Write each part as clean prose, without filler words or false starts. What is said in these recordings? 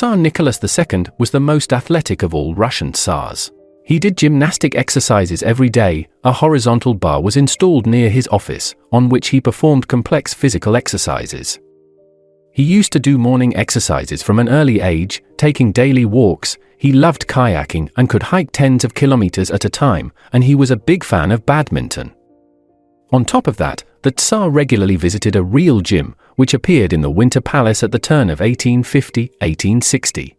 Tsar Nicholas II was the most athletic of all Russian tsars. He did gymnastic exercises every day. A horizontal bar was installed near his office, on which he performed complex physical exercises. He used to do morning exercises from an early age, taking daily walks. He loved kayaking and could hike tens of kilometers at a time, and he was a big fan of badminton. On top of that, the Tsar regularly visited a real gym, which appeared in the Winter Palace at the turn of 1850-1860.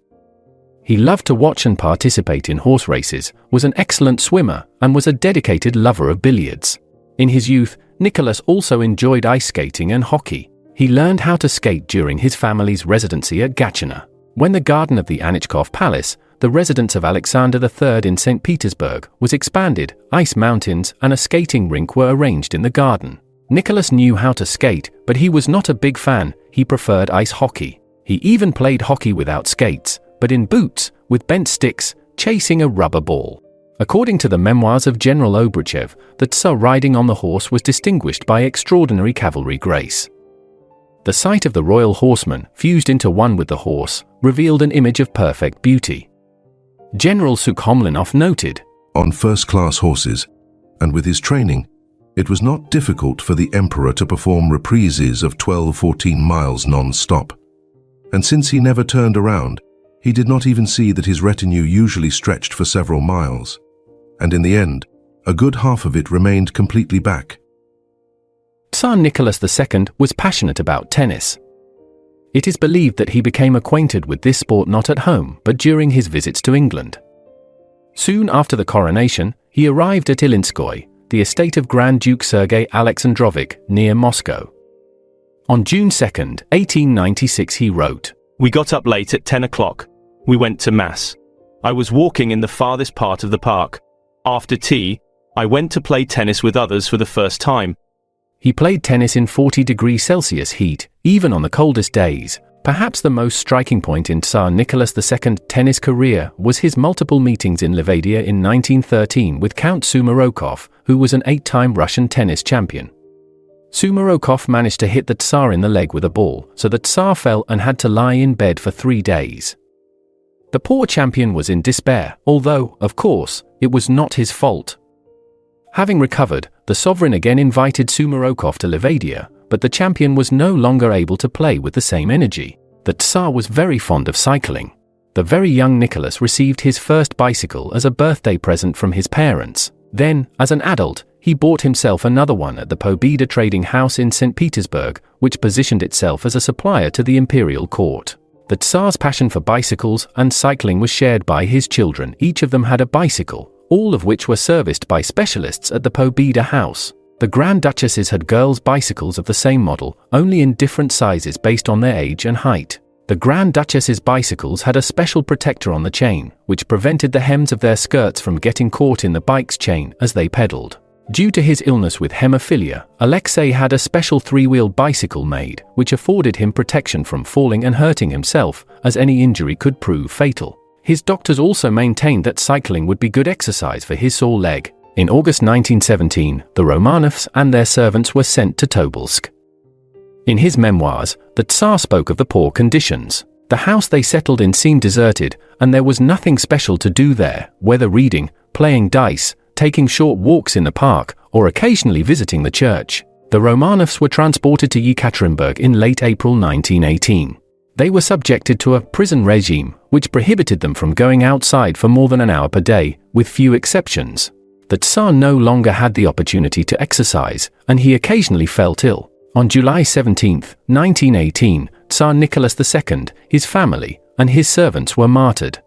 He loved to watch and participate in horse races, was an excellent swimmer, and was a dedicated lover of billiards. In his youth, Nicholas also enjoyed ice skating and hockey. He learned how to skate during his family's residency at Gatchina. When the garden of the Anichkov Palace, the residence of Alexander III in St. Petersburg, was expanded, ice mountains and a skating rink were arranged in the garden. Nicholas knew how to skate, but he was not a big fan. He preferred ice hockey. He even played hockey without skates, but in boots, with bent sticks, chasing a rubber ball. According to the memoirs of General Obruchev, the Tsar riding on the horse was distinguished by extraordinary cavalry grace. The sight of the royal horseman, fused into one with the horse, revealed an image of perfect beauty. General Sukhomlinov noted, "On first-class horses, and with his training, it was not difficult for the emperor to perform reprises of 12-14 miles non-stop. And since he never turned around, he did not even see that his retinue usually stretched for several miles. And in the end, a good half of it remained completely back." Tsar Nicholas II was passionate about tennis. It is believed that he became acquainted with this sport not at home but during his visits to England. Soon after the coronation, he arrived at Ilinskoye, the estate of Grand Duke Sergei Alexandrovich, near Moscow. On June 2, 1896 he wrote, "We got up late at 10 o'clock. We went to Mass. I was walking in the farthest part of the park. After tea, I went to play tennis with others for the first time." He played tennis in 40°C heat, even on the coldest days. Perhaps the most striking point in Tsar Nicholas II's tennis career was his multiple meetings in Livadia in 1913 with Count Sumarokov, who was an 8-time Russian tennis champion. Sumarokov managed to hit the Tsar in the leg with a ball, so the Tsar fell and had to lie in bed for 3 days. The poor champion was in despair, although, of course, it was not his fault. Having recovered, the sovereign again invited Sumarokov to Livadia, but the champion was no longer able to play with the same energy. The Tsar was very fond of cycling. The very young Nicholas received his first bicycle as a birthday present from his parents. Then, as an adult, he bought himself another one at the Pobeda trading house in St. Petersburg, which positioned itself as a supplier to the imperial court. The Tsar's passion for bicycles and cycling was shared by his children. Each of them had a bicycle, all of which were serviced by specialists at the Pobeda house. The Grand Duchesses had girls' bicycles of the same model, only in different sizes based on their age and height. The Grand Duchesses' bicycles had a special protector on the chain, which prevented the hems of their skirts from getting caught in the bike's chain as they pedaled. Due to his illness with hemophilia, Alexei had a special 3-wheeled bicycle made, which afforded him protection from falling and hurting himself, as any injury could prove fatal. His doctors also maintained that cycling would be good exercise for his sore leg. In August 1917, the Romanovs and their servants were sent to Tobolsk. In his memoirs, the Tsar spoke of the poor conditions. The house they settled in seemed deserted, and there was nothing special to do there, whether reading, playing dice, taking short walks in the park, or occasionally visiting the church. The Romanovs were transported to Yekaterinburg in late April 1918. They were subjected to a prison regime, which prohibited them from going outside for more than an hour per day, with few exceptions. The Tsar no longer had the opportunity to exercise, and he occasionally felt ill. On July 17, 1918, Tsar Nicholas II, his family, and his servants were martyred.